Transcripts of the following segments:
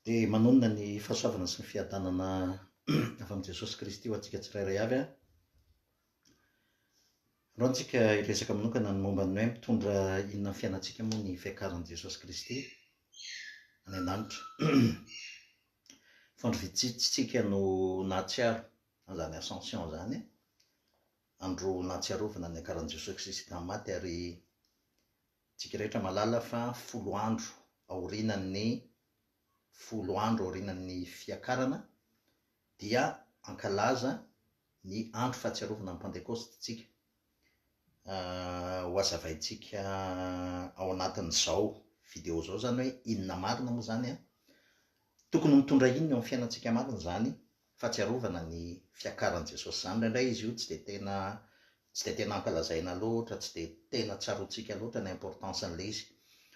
Dia manonona ny fahasoavana sy ny fiadanana avy amin'i Jesosy Kristy ho antsika tsirairay avy a. Raha antsika hiresaka manokana ny momba ny hoe mitondra inona ny fiainantsika moa ny fiakaran'i Jesosy Kristy any an-danitra. Fandro vitsitsika no nahatsiaro an'izany ascension izany, andro nahatsiarovana ny akaran'i Jesosy Kristy tamin'ny maty, ary tsika rehetra mahalala fa 10 andro aorianan'ny fiakarana dia ankalaza ny andro fahatsiarovana ny Pentecoste ho hazavaintsika ao anatin'izao video zao, zany hoe inona marina moa zany a, tokony mitondra inona eo amin'ny fiainantsika marina zany fahatsiarovana ny fiakaran'i Jesosy zany. Indray izy io tsy de tena ankalazaina loatra, tsy de tena tsaroantsika loatra ny importance an'ilay izy,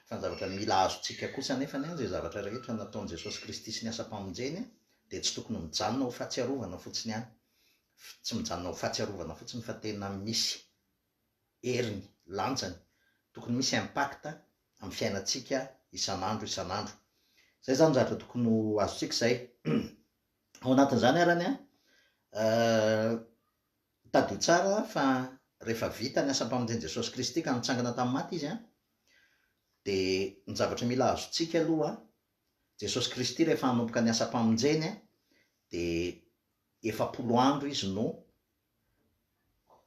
fa ny zavatra mila azontsika kosa nefa izay zavatra rehetra nataon'i Jesosy Kristy sy ny asa-pamonjeny dia tsy tokony mijanona ho fahatsiarovana fotsiny ihany, tsy mijanona ho fahatsiarovana fotsiny fa tena misy heriny, lanjany, tokony misy impact amin'ny fiainantsika isan'andro. Zay zany zavatra tokony ho azontsika izay. Ao anatin'izany arany tadio tsara fa rehefa vita ny asa-pamonjen'i Jesosy Kristy ka nitsangana tamin'ny maty izy dia ny zavatra mila azontsika aloha, Jesosy Kristy rehefa hanomboka ny asa-pamonjeny dia 40 andro izy no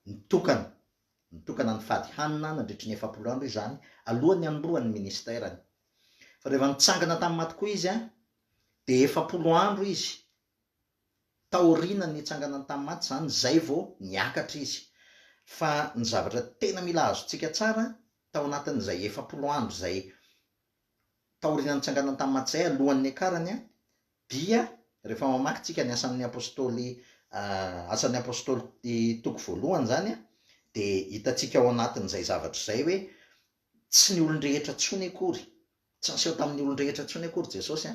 nitokana ny fady hanina nandritry ny 40 andro izany alohan'ny hanombohan'ny ministerany. Fa rehefa nitsangana tamin'ny maty koa izy dia 40 andro izy taorianany nitsangana tamin'ny maty zany, zay vao niakatra izy. Fa ny zavatra tena mila azontsika tsara tao anatin'izay 40 andro zay taorianany nitsangana tamin'ny maty zay alohan'ny akarany dia rehefa mamaky tsika ny asan'ny apôstôly toko voalohany zany dia hitatsika ao anatin'izay zavatra zay hoe tsy ny olon-drehetra tsony akory, tsy naseho tamin'ny olon-drehetra tsony akory Jesosy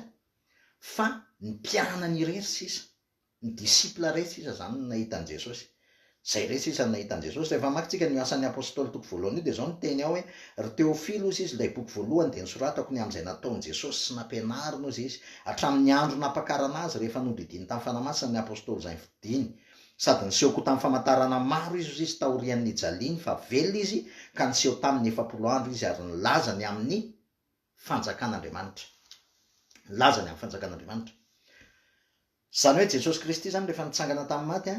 fa ny mpianany irery sisa, ny disipla rery sisa zany nahitan'i Jesosy. Zay rery sisa nahitan'i Jesosy. Rehefa makintsika ny asan'ny apôstôly toko voalohany io dia zao ny teny ao hoe ry Teofilo ozy izy, ilay boky voalohany dia nisoratako ny amin'izay nataon'i Jesosy sy nampianarina ozy izy hatramin'ny andro nampakarana azy rehefa nodidiny tamin'ny fanamasina ny apôstôly izay vidiny, sady nisehoko tamin'ny famantarana maro izy taorian'ny jaliany fa velona izy ka niseho tamin'ny 40 andro izy ary nilazany amin'ny fanjakan'Andriamanitra. Zany hoe Jesosy Kristy zany rehefa nitsangana tamin'ny maty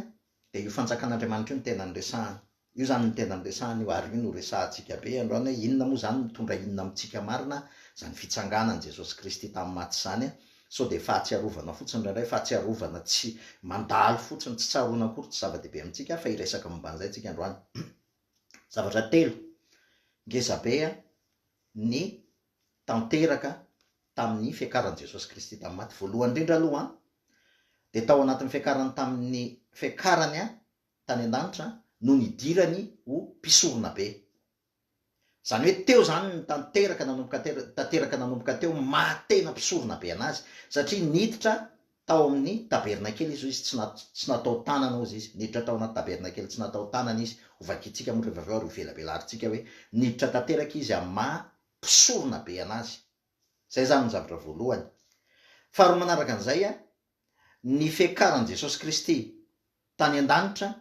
dia io fanjakan'Andriamanitra io ny tena niresahany. Io zany ny tena niresahany io, ary io no resahantsika be androany hoe inona moa zany mitondra inona amintsika marina zany fitsanganan'i Jesosy Kristy tamin'ny maty zany. So dia fahatsiarovana fotsiny indray, fahatsiarovana tsy mandalo fotsiny, tsy tsaroana akory, tsy zava-dehibe amintsika fa hiresaka momban'izay tsika androany. Zavatra telo ngeza be ny tanteraka tamin'ny fiakaran'i Jesosy Kristy tamin'ny maty. Voalohany indrindra aloha dia tao anatin'ny fiakarany tamin'ny fiakarany tany an-danitra no nidirany ho mpisorona be. Zany hoe teo zany ny tanteraka nanomboka teo mahatena mpisorona be anazy, satria niditra tao amin'ny tabernakely izy tsy natao tanana ozy izy, niditra tao anaty tabernakely tsy natao tanana izy. Ovakitsika moa rehefa avy eo ary ivelabelaritsika hoe niditra tanteraka izy mpisorona be anazy. Zay zany ny zavatra voalohany. Faharoa manaraka an'izay ny fiakaran'i Jesosy Kristy tany an-danitra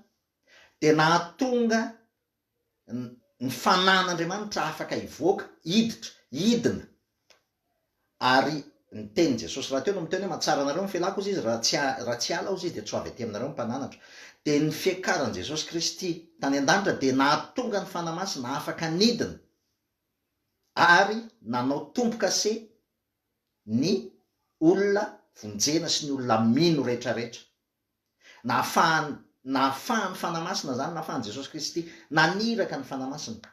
dia nahatonga ny fanan'Andriamanitra afaka hivoaka, hidina. Ary ny tenin' Jesosy raha teo no miteny hoe mahatsara anareo ny fialako ozy izy, raha tsy ala ozy izy dia tsy ho avy aty aminareo ny mpananatra. Dia ny fiakaran'i Jesosy Kristy tany an-danitra dia nahatonga ny fanamasina afaka nidina ary nanao tompo-kase ny olona vonjena sy ny olona mino rehetrarehetra. Nahafahan'ny fanamasina zany, nahafahan'i Jesosy Kristy naniraka ny fanamasina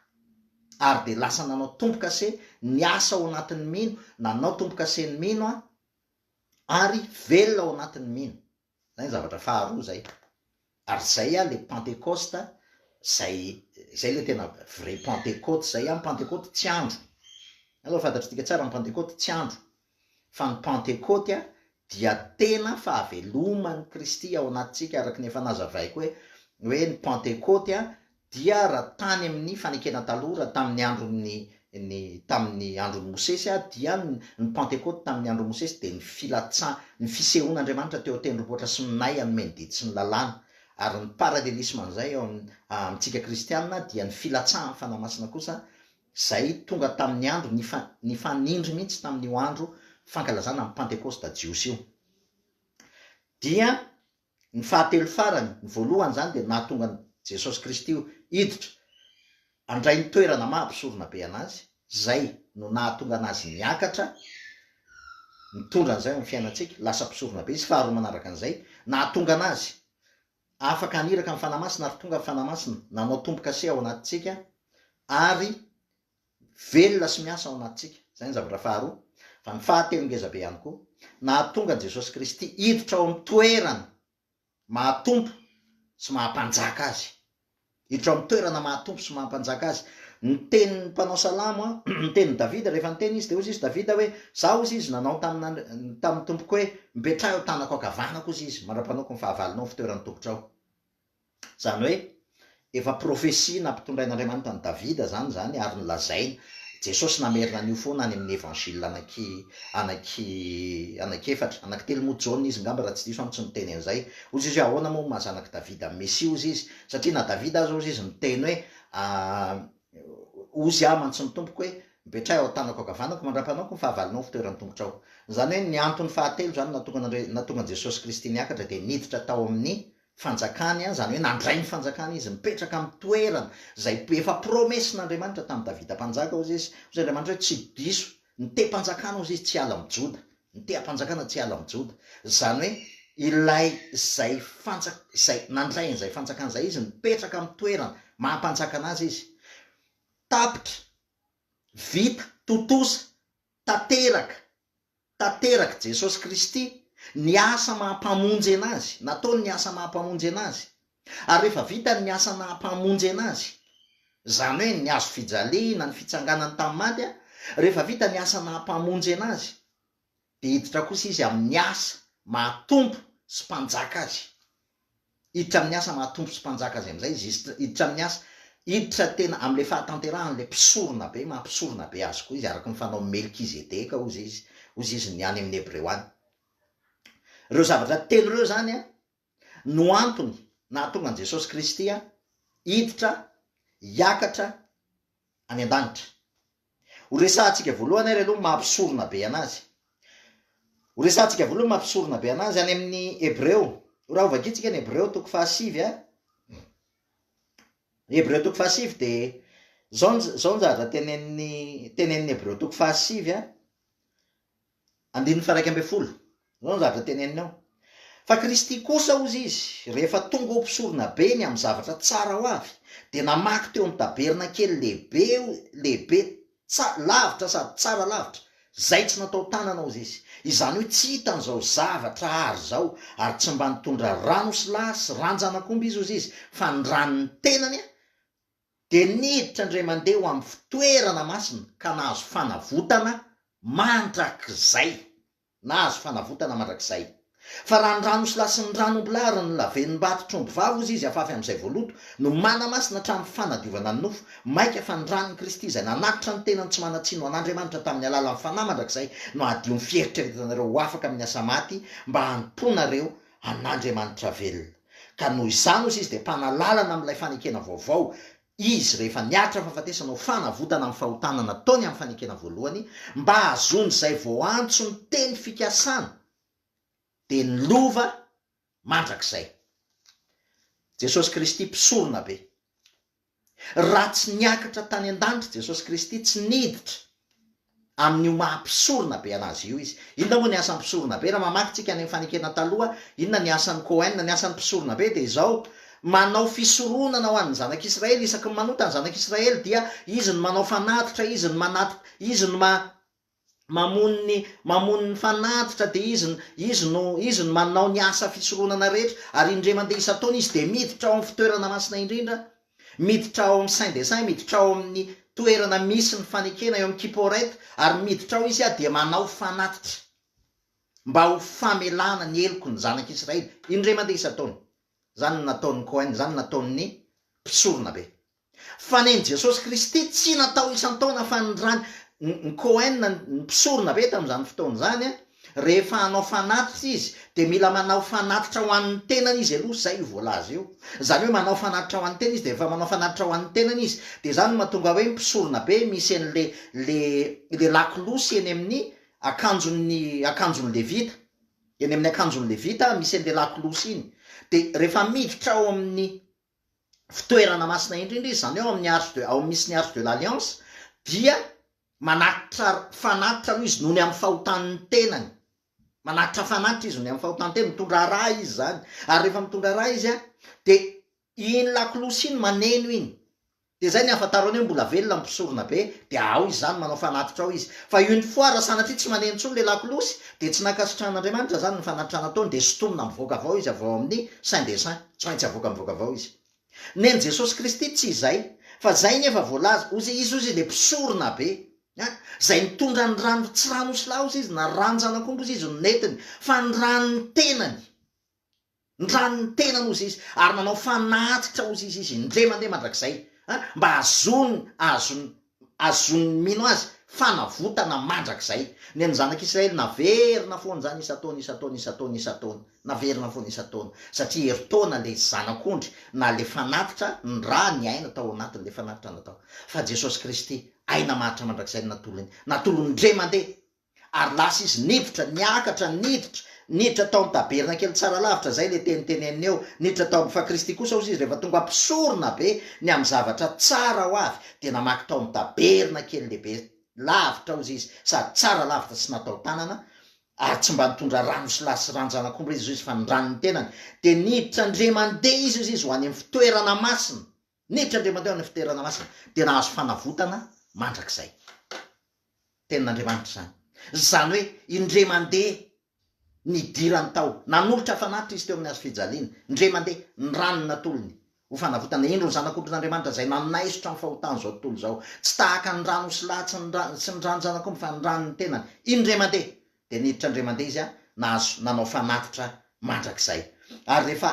ary dia lasa nanao tompo-kase ny asa ao anatin'ny mino, nanao tompo-kase ny mino ary velona ao anatin'ny mino. Zay ny zavatra faharoa zay. Ary zay le Pentecoste, zay le tena vrai Pentecôte zay. Amin'ny Pentecôte tsy andro, aloha fantatritsika tsara, ny Pentecôte tsy andro, fa ny Pentecôte dia tena fahaveloman'ny Kristy ao anatintsika, araka ny efa nazavaiko hoe ny Pentecôte dia raha tany amin'ny fanekena taloha, raha tamin'ny andron'ny tamin'ny andron'ny Mosesy dia ny Pentecote tamin'ny andron'ny Mosesy dia ny fisehoan'Andriamanitra teo tendrombohitra sy minay anomeny didy sy ny lalàna, ary ny paralelisme an'izay eo amintsika kristianina dia ny filatsahan'ny fanamasina kosa zay tonga tamin'ny andro ny fanindry mihitsy tamin'io andro fankalazana amin'ny Pentecoste jiosy io. Dia ny fahatelo farany ny voalohany zany dia nahatonga Jesosy Kristy hiditra andray ny toerana mahampisorona be anazy, zay no nahatonga anazy niakatra mitondra an'izay amin'ny fiainantsika lasa mpisorona be izy. Faharoa manaraka an'izay nahatonga anazy afaka aniraka amin'ny fanamasina ary tonga ny fanamasina nanao tombo-kase ao anatintsika ary velona sy miasa ao anatintsika. Zay ny zavatra faharoa. Fa ny fahatelo ngezabe ihany koa nahatonga Jesosy Kristy hiditra ao amin'ny toerana mahatompo sy mahampanjaka azy. Hiditra ao amin'ny toerana mahatompo sy mahampanjaka azy. Ny tenin'ny mpanao salamo ny tenin'ny Davida rehefa niteny izy dia hozy izy Davida hoe zaho ozy izy nanao tamin'ny tompoko hoe mipetraha eo tanako ankavanako ozy izy mandra-panaoko ny fahavalonao fitoeran'ny tompotrao. Zany hoe efa profesia nampitondrain'Andriamanitra ny Davida zany ary nylazaina. Jesosy namerina an'io foana any amin'ny evangelina anankitelo moa Jaona izy ngamba raha tsy diso amin'ny tsy niteny an'izay. Ozy izy hoe ahoana moa mahazanaky Davida Mesia ozy izy, satria na Davida azy ozy izy niteny hoe ozy mantso ny tompoko hoe mipetraha ao tanako ankavanako mandra-panaoko ny fahavalonao fitoeran'ny tompotrao. Zany hoe ny antony fahatelo zany nahatonga Jesosy Kristy niakatra dia niditra tao amin'ny fanjakany, zany hoe nandray ny fanjakany izy mipetraka amin'ny toerana zay efa promesin'Andriamanitra tamin'ny Davida mpanjaka ozy izy. Ozy Andriamanitra hoe tsy diso ny te-mpanjakana ozy izy tsy ala mijoda, ny te-mpanjakana tsy ala mijoda. Zany hoe ilay zay nandray an'izay fanjakana zay izy mipetraka amin'ny toerana mahampanjaka anazy izy. Tapitra, vita, totosa, tanteraka Jesosy Kristy ny asa mahampamonjy anazy, nataony ny asa mahampamonjy anazy. Ary rehefa vita ny asa mahampamonjy anazy, zany hoe ny azo fijaliana ny fitsanganany tamin'ny maty, rehefa vita ny asa mahampamonjy anazy dia hiditra kosa izy amin'ny asa mahatompo sy mpanjaka azy. Hiditra amin'ny asa mahatompo sy mpanjaka azy amin'izay izy hiditra amin'ny asa, hiditra tena amin'ilay fahatanterahany le mpisorona be, mampisorona be azy koa izy araka ny fanao Melkizedeka ozy izy ny any amin'ny Hebreo any. Ireo zavatra telo ireo zany no antony nahatonga an Jesosy Kristy hiditra hiakatra any an-danitra. Ho resahantsika voalohany ary aloha mampisorona be anazy. Ho resahantsika voalohany mampisorona be anazy any amin'ny Hebreo. Raha ho vakitsika ny Hebreo toko fahasivy Hebreo toko fahasivy dia zao ny zavatra tenen'ny Hebreo toko fahasivy 9:1. Zao ny zavatra teneniny ao. Fa Kristy kosa ozy izy rehefa tonga ho mpisorona be ny amin'ny zavatra tsara ho avy dia namaky teo amin'ny taberna kely lehibe lavitra sady tsara lavitra zay tsy natao tanana ozy izy. Izany hoe tsy hitan'izao zavatra ary zao ary tsy mba nitondra rano sy lahy sy ranjan'akomby izy ozy izy, fa ny ranony tenany dia niditra indray mandeha ho amin'ny fitoerana masina ka nahazo fanavotana mandrakizay. Fa raha ny rano sy lahy sy ny ranom-bilary ny lavenimbaty trombo-vava ozy izy afafy amin'izay voaloto no mana-masina hatramin'ny fanadiovana ny nofo maika fa ny ranon'i Kristy izay nanatitra ny tenany tsy mana-tsino an'Andriamanitra tamin'ny alalan'ny fanahy mandrakizay no adio ny fieritreretanareo ho afaka amin'ny asa maty mba hanimponareo an'Andriamanitra velona. Ka noho izany ozy izy dia mpanalalana amin'ilay fanekena vaovao izy rehefa niatra fahafatesana ho fanavotana amin'ny fahotana nataony amin'ny fanekena voalohany mba hazony izay vao antso ny teny fikasana dia ny lova mandrakizay. Jesosy Kristy mpisorona be. Raha tsy niakatra tany an-danitra Jesosy Kristy, tsy niditra amin'io mahampisorona be anazy io izy. Inona moa ny asan'ny mpisorona be? Raha mamakitsika any amin'ny fanekena taloha, inona ny asan'ny Cohen, ny asan'ny mpisorona be dia izao: manao fisoronana ho an'ny zanak'Israely. Isaky ny manota ny zanak'Israely dia izy no manao fanatitra, izy no mamono ny fanatitra, dia izy no manao ny asa fisoronana rehetra. Ary indray mandeha isa-taona izy dia miditra ao amin'ny fitoerana masina indrindra, miditra ao amin'ny Saint des Saints, miditra ao amin'ny toerana misy ny fanekena eo amin'ny kiporeta, ary miditra ao izy dia manao fanatitra mba ho famelana ny eloko ny zanak'Israely indray mandeha isa-taona. Zany nataon'ny Cohen, zany nataon'ny mpisorona be. fa neny Jesosy Kristy tsy natao isan-taona fa ny Cohen mpisorona be tam'izany fotoana zany a, rehefa hanao fanatitra izy de mila manao fanatitra ho an'ny tenany izy aloha, zay voalaza eo. Zany hoe manao fanatitra ho an'ny tena izy de rehefa manao fanatitra ho an'ny tenany izy de zany mahatonga hoe mpisorona be misy an'le lakolosy eny amin'ny akanjon'ny levita, eny amin'ny akanjon'ny levita misy an'le lakolosy iny. De rehefa miditra ao amin'ny fitoerana masina indrindra izy, zany ao amin'ny misy ny arche de l'alliance, dia manatitra fanatitra aloha izy noho ny amin'ny fahotan'ny tenany, manatitra fanatitra izy noho ny amin'ny fahotan'ny tenany, mitondra raha izy zany. Ary rehefa mitondra raha izy a de iny lakolosy iny maneno iny, de zay ny ahafantarany hoe mbola velona mpisorona be, de ao izy zany manao fanatitra ao izy. Fa une fois raha sanatria tsy maneno intsony le lakolosy de tsy nakasitran'Andriamanitra zany ny fanatrana ataony, de sotomina mivoaka avao izy avao amin'ny saint de saint, tsy maintsy avoaka mivoaka avao izy. Neny Jesosy Kristy tsy izay, fa zay nefa voalaza izy le mpisorona be, zay mitondra ny rano, tsy rano silaozy izy na ranonjanakombo izy no netiny, fa ny ranony tenany, ny ranony tenany ozy izy, ary manao fanatitra ozy izy indre mandeha mandrakizay mba azony mino azy fanavotana mandrakizay. Ny an'ny zanak'Israely naverina foana zany isa-taona, naverina foana isa-taona, satria heritaona le zanak'ondry na le fanatitra ny raha ny aina tao anatin'le fanatitra natao. Fa Jesosy Kristy aina maritra mandrakizay natolony ndre mandeha, ary lasa izy niditra, niakatra, niditra tao amin'ny taberna kely tsara lavitra, zay le teniteneniny eo, niditra tao amin'ny fa Kristy kosa ozy izy rehefa tonga mpisorona be ny amin'ny zavatra tsara ho avy, de namaky tao amin'ny taberna kely lehibe lavitra ozy izy, sady tsara lavitra tsy natao tanana, ary tsy mba nitondra rano sy lasy ranonjanakombo izy fa ny ranony tenany. De niditra ndre mandeha izy ho any amin'ny fitoerana masina, niditra ndre mandeha ho any amin'ny fitoerana masina, de nahazo fanavotana mandrakizay. Tenin'Andriamanitra zany. Zany hoe indre mandeha nidirany tao, nanolotra fanatitra izy teo amin'ny hazo fijaliana, ndre mandeha ny ranony natolony ho fanavotana. Indro ny zanak'ondrin'Andriamanitra zay nanaisotra amin'ny fahotana zao tontolo zao, tsy tahaka ny rano sy latsy sy ny ranonjanakombo fa ny ranony tenany. Indre mandeha de niditra ndre mandeha izy a, nanao fanatitra mandrakizay. Ary rehefa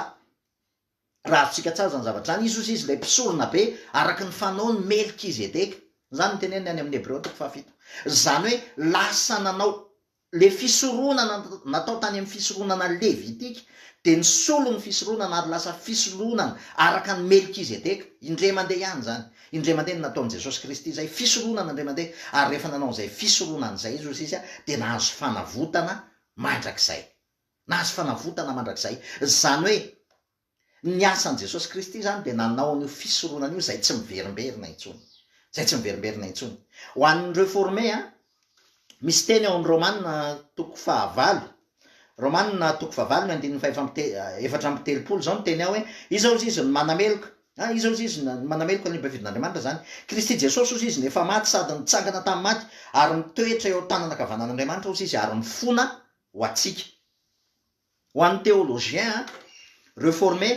rahatsika tsara zany zavatra zany, izy le mpisorona be araky ny fanaony Melkizedeka, zany ny teneniny any amin'ny Hebreo 7. Zany hoe lasa nanao le fisoronana natao tany amin'ny fisoronana levitika, de ny solo ny fisoronana ary lasa fisoronana araka ny Melkizedeka, indre mandeha ihany zany. Indre mandeha nataon'i Jesosy Kristy zay fisoronana indre mandeha, ary rehefa nanao zay fisoronana zay izy a, de nahazo fanavotana mandrakizay. Nahazo fanavotana mandrakizay. Zany hoe ny asan'i Jesosy Kristy zany de nanao an'io fisoronana io zay tsy miverimberina intsony. Zay tsy miverimberina intsony. Ho an'ny réformé a, misy teny ao amin'ny Romanina 9:9, Romanina 9:9, 4:7 zao ny teny ao hoe iza ozy izy ny manameloka, iza ozy izy ny manameloka ny mpividin'Andriamanitra zany, Kristy Jesosy ozy izy nefa maty sady nitsangana tamin'ny maty, ary mitoetra eo tanana ankavanan'Andriamanitra ozy izy, ary mifona ho atsika. Ho an'ny théologien réformé,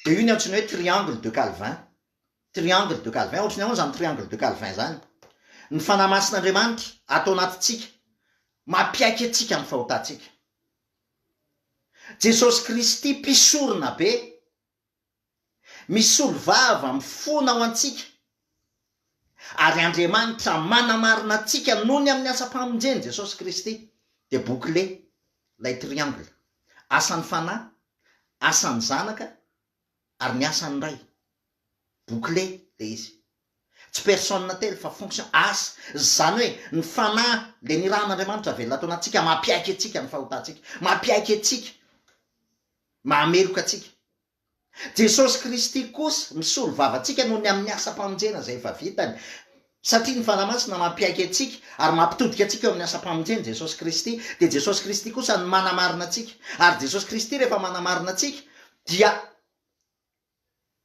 de io ny antsoina hoe triangle de Calvin. Triangle de Calvin, ohatrany ahoana zany triangle de Calvin zany? Ny fanahy masin'Andriamanitra atao anatintsika, mampiaiky atsika amin'ny fahotantsika. Jesosy Kristy mpisorona be, misolo vava mifona ho antsika, ary Andriamanitra manamarina atsika noho ny amin'ny asa-pamonjeny Jesosy Kristy, de bouclé lay triangle, asan'ny fanahy, asan'ny zanaka, ary ny asan'ny ray, bouclé le izy. Tsy personne telo fa fonction, asa. Zany hoe ny fanahy le ny rahan'Andriamanitra velona atao anatsika, mampiaiky atsika ny fahotantsika, mampiaiky atsika, mahameloka atsika. Jesosy Kristy kosa misolo vavatsika noho ny amin'ny asa-pamonjena zay efa vitany, satria ny fanahy masina mampiaiky atsika ary mampitodika atsika eo amin'ny asa-pamonjena Jesosy Kristy, de Jesosy Kristy kosa ny manamarina atsika. Ary Jesosy Kristy rehefa manamarina atsika dia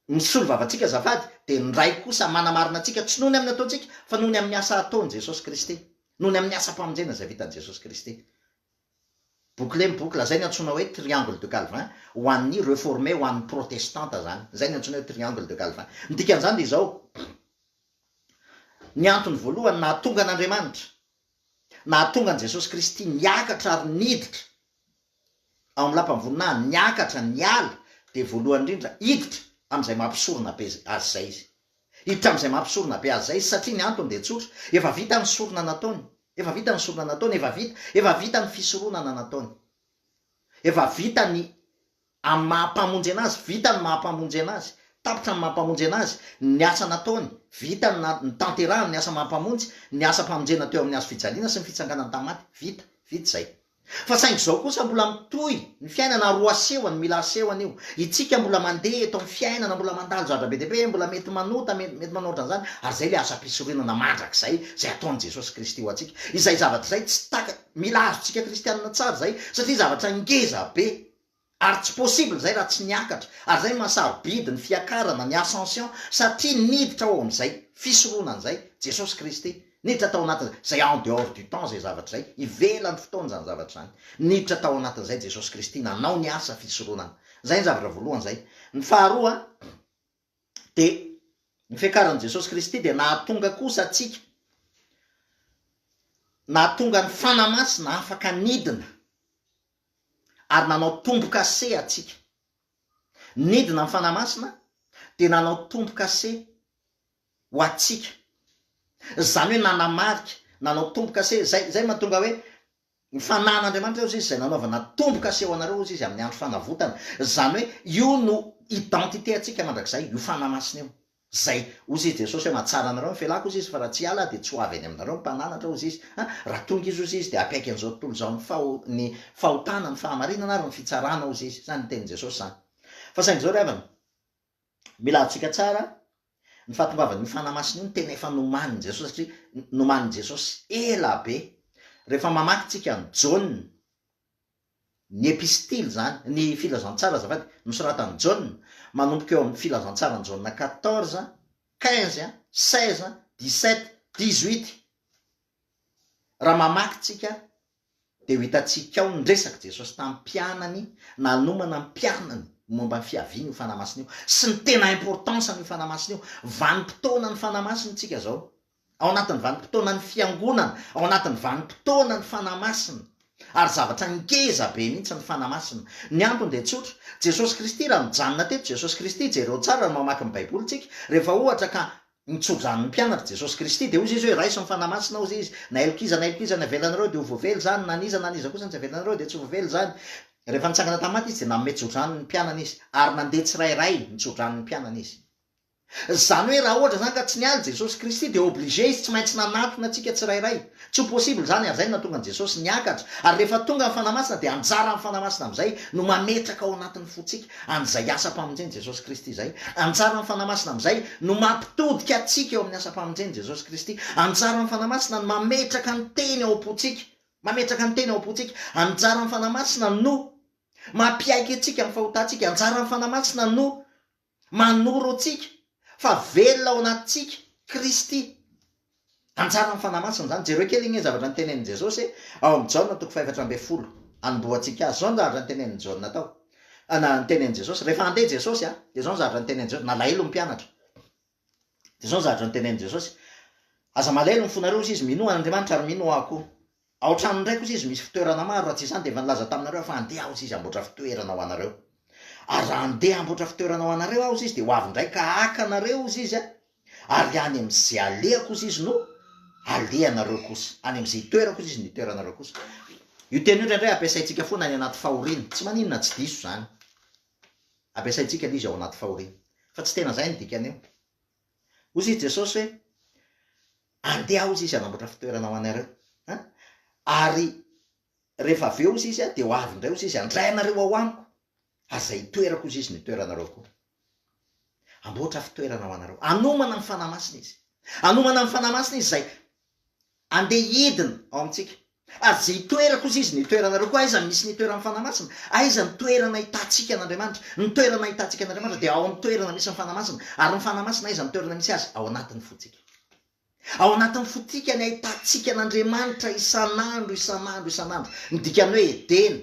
misolo vavatsika azafady, de ny ray kosa manamarina atsika, tsy noho ny amin'ny ataontsika fa noho ny amin'ny asa ataony Jesosy Kristy, noho ny amin'ny asa-pamonjena zay vitan'i Jesosy Kristy. Bouclé miboukla, zay ny antsoina hoe triangle de Calvin, ho an'ny réformé, ho an'ny protestanta zany, zay ny antsoina hoe triangle de Calvin. Ny dikan'izany de zao, ny antony voalohany nahatonga an'Andriamanitra, nahatonga an' Jesosy Kristy niakatra ary niditra ao amin'ny lampam-voninahiny, niakatra, niala, de voalohany indrindra hiditra am'izay mampisorona be azy zay izy. hiditra am'izay mampisorona be azy zay satria ny antony de tsotra efa vita ny sorona nataony efa vita ny sorona nataony efa vita ny fisoronana nataony efa vita ny amin'ny mahampamonjy anazy vita ny mahampamonjy anazy tapitra ny mahampamonjy anazy ny asa nataony vita ny tanterahany ny asa mahampamonjy ny asa mpamonjena teo amin'ny azo fijaliana sy ny fitsanganany tamaty vita zay fa saingy zao kosa mbola mitohy ny fiainana roa asehony mila asehony io itsika mbola mandeha eto amin'ny fiainana mbola mandalo zadra be deaibe mbola mety manota mety manoatra an'izany ary zay le asa mpisorinana mandrak'zay zay ataony jesosy kristy ho atsika izay zavatra zay tsy taka mila azotsika kristianina tsara zay satria zavatra ngeza be ary tsy possible zay raha tsy niakatra ary zay masarobidy ny fiakarana ny ascension satria niditra ao am'izay fisoronana zay jesosy kristy niditra tao anatin'zay en dehors du temps zay zavatra zay ivelany fotoana zany zavatra zany niditra tao anatin'izay jesosy kristy nanao ny asa fisoronana zay ny zavatra voalohany zay ny faharoa de ny fiakaran'i jesosy kristy de nahatonga kosa atsika nahatonga ny fanamasina afaka nidina ary nanao tombo-kase atsika nidina ny fanamasina de nanao tombo-kase ho atsika zany hoe nanamarika nanao tombo-kase zay mahatonga hoe ny fanan'andriamanitra ozy izy zay nanaovana tombo-kase ho anareo ozy izy amin'ny andro fanavotana zany hoe io no identité atsika mandrak'zay io fanamasina io zay ozy izy jesosy hoe mahatsara anareo ny fialako ozy izy fa raha tsy ala de tsy ho avy any aminareo mpananatra ozy izy raha tonga izy ozy izy de apaiky an'izao tontolo zao ny fahotana ny fahamarinana ary ny fitsarana ozy izy zany teny jesosy zany fa saingy zao reavana mila atsika tsara ny fahatongavany fanamasina io ny tena efa nomaniny jesosy satria nomaniny jesosy ela be rehefa mamaky tsika ny jaune ny epistily zany ny filazantsara zafady misoratany jaune manomboka eo amin'ny filazantsara ny jaune 14 15 16 17 18 raha mamaky tsika de ho hitatsika ao nyresaky jesosy tamin'ny mpianany nanomana ny mpianany momba ny fiaviany io fanamasina io sy ny tena importance ny fanamasina io vanim-potoana ny fanamasina tsika zao ao anatin'ny vanim-potoana ny fiangonana ao anatin'ny vanim-potoana ny fanamasina ary zavatra ngeza be mihitsy ny fanamasina ny antony de tsotra jesosy kristy raha mijanona teto jesosy kristy jereo tsara ny mamaky ny baiboly tsika rehefa ohatra ka nitsojany ny mpianatra jesosy kristy de ozy izy hoe raiso ny fanamasina ozy izy na elokiza ny avelanareo de ho voavely zany naniza kosa tsy avelanareo de tsy voavely zany rehefa nitsangana tamaty izy de nametsodrany ny mpianana izy ary nandeha tsirairay nitsodrany ny mpianana izy zany hoe raha ohatra zany ka tsy nialy jesosy kristy de obligé izy tsy maintsy nanatona atsika tsirairay tsy ho possible zany ary zay natonga ny jesosy niakatra ary rehefa tonga ny fanamasina de anjara ny fanamasina am'izay no mametraka ao anatin'ny fotsika an'izay asa-pamonjeny jesosy kristy zay anjara ny fanamasina am'izay no mampitodika atsika eo amin'ny asa-pamonjeny jesosy kristy anjara ny fanamasina no mametraka ny teny ao am-potsika mametraka ny teny ao am-potsika anjara ny fanamasina no mampiaiky atsika amin'ny fahotantsika anjara ny fanamasina no manoro atsika fa velona ao anatsika kristy anjara ny fanamasina zany jereo kely igny zavatra ny tenenin' jesosy ao amin'ny jaona toko 7:10 anomboatsika azy zao ny zavatra ny tenenin' jaona tao na ny tenenin' jesosy rehefa andeha jesosy de zao ny zavatra ny tenenin' jesosy nalaelo ny mpianatra de zao ny zavatra ny tenenin' jesosy aza malaelo ny fonareo izy izy minoa an'andriamanitra ary minoa ako ao trano ndraiky ozy izy misy fitoerana maro raha tsy izany de efa nilaza taminareo fa andeha ao zy izy amboatra fitoerana ho anareo ary raha andeha amboatra fitoerana ho anareo ao zy izy de ho avy ndray ka aka anareo ozy izy ary any am'izay aleako ozy izy no aleanareo kosa any am'izay itoerako ozy izy ny itoeranareo kosa io teny io ndraindray ampiasaitsika foana any anaty fahoriny tsy maninona tsy diso zany ampiasaitsika lizy ao anaty fahoriny fa tsy tena zay ny dikany eo ozy izy jesosy hoe andeha ozy izy anamboatra fitoerana ho anareo ary rehefa aveo ozy izy de ho avy ndray ozy izy andray anareo ao amiko ary zay itoerako ozy izy ny itoeranareo koa amboatra fitoerana ho anareo anomana ny fanamasina izy anomana ny fanamasina izy zay andeha hidina ao amintsika ary zay itoerako ozy izy ny itoeranareo koa aiza misy ny toerana fanamasina aiza ny toerana hitantsika an'andriamanitra ny toerana hitantsika an'andriamanitra de ao amin'ny toerana misy ny fanamasina ary ny fanamasina aiza ny toerana misy azy ao anatin'ny fotsika ao anatin'ny fotika ny ahitantsika an'andriamanitra isan'andro ny dikany hoe edeny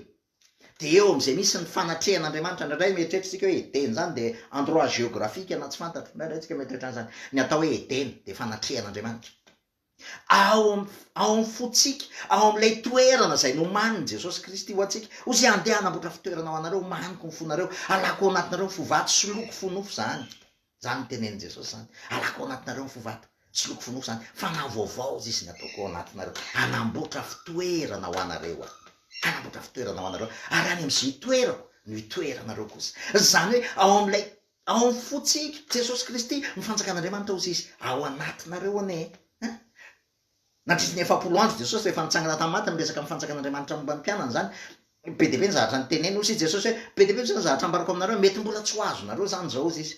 de eo am'izay misy ny fanatrehan'andriamanitra ndraindray mieritreritsika hoe edeny zany de endroit géographique na tsy fantatro ndraindray tsika mieritreritra zany ny atao hoe edeny de fanatrehan'andriamanitra ao amin'ny fotsika ao am'ilay toerana zay nomaniny jesosy kristy ho atsika ozy andeha anamboatra fitoerana ho anareo maniko ny fonareo alako ao anatinareo fovaty sy loko fonofo zany zany teneny jesosy zany alako ao anatinareo mifovata tsy loko fonosy zany fanavaovao izy ny ataoko ao anatinareo anamboatra fitoerana ho anareo anamboatra fitoerana ho anareo ary any am'izay toerako no itoeranareo kosa zany hoe ao am'ilay ao am fotsika jesosy kristy mifanjakan'andriamanitra ozy izy ao anatinareo ane nandrisiny 7 andro jesosy rehefa nitsangana tamin'ny maty miresaka mifanjakan'andriamanitra momba ny mpianany zany be deabe ny zavatra ny teneny ozy jesosy hoe be deabe zany zavatra ambarako aminareo mety mbola tsy ho azonareo zany zao izy izy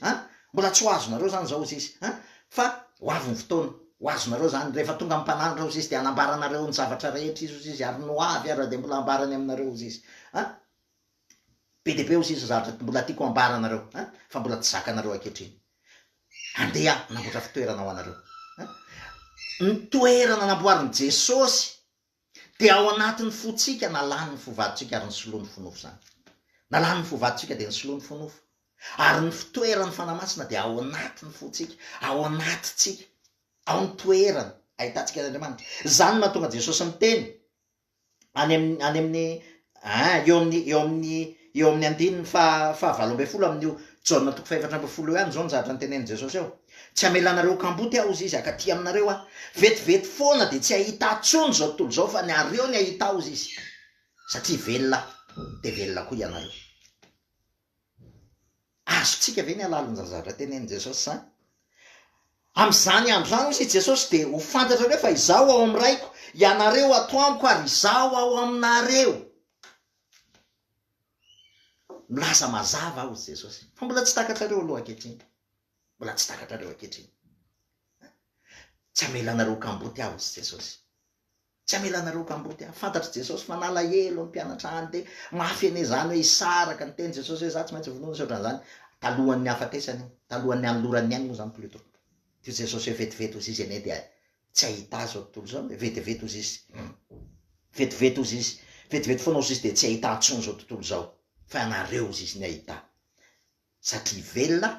mbola tsy ho azonareo zany zao izy izy fa ho avy ny fotoana ho azonareo zany rehefa tonga ampanandra ozy izy de anambaranareo ny zavatra rehetra izy ozy izy ary no avy ary de mbola ambarany aminareo ozy izy be deabe ozy izy zavatra mbola tiako ambaranareo fa mbola tsy zakanareo akehitriny andeha namboatra fitoerana ho anareo ny toerana namboarin'i jesosy de ao anatin'ny fotsika nalany ny fovatontsika ary ny soloany fonofo zany nalany ny fovatontsika de ny soloany fonofo ary ny fitoerany fanamasina de ao anatin'ny fotsika ao anatitsika ao ny toerana ahitantsika n'andriamanitra zany mahatonga jesosy miteny any amin'ny eo amin'ny andininy fahavalo ambe folo amin'io jaona toko 7 eo ihany zao ny zavatra nyteneny jesosy eo tsy amelanareo kamboty aho izy izy akaty aminareo vetivety foana de tsy ahita atsony zao tontolo zao fa ny areo ny ahita ozy izy satria velona de velona koa ianareo azotsika ve ny alaliny zavatra teneny jesosy zany am'izany andro zany ozy jesosy de ho fantatra reo fa izaho ao am' raiko ianareo atoamiko ary izaho ao aminareo milaza mazava aho ozy jesosy fa mbola tsy takatrareo aloha akehitriny mbola tsy takatrareo akehitriny tsy amelanareo kamboty aho izy jesosy tsy amelanareo kamboty aho fantatry jesosy fanala elo ny mpianatra any de mafy ene zany hoe isaraka ny teny jesosy hoe za tsy maintsy vonoana saotran'zany talohan'ny afatesany talohan'ny anoloran'ny any moa zany polito tio jesosy hoe vetivety ozy izy ene de tsy ahita azy ao tontolo zao vetivety ozy izy vetivety ozy izy vetivety foana ozy izy de tsy ahita atsony zao tontolo zao fa anareo ozy izy ny ahita satria velona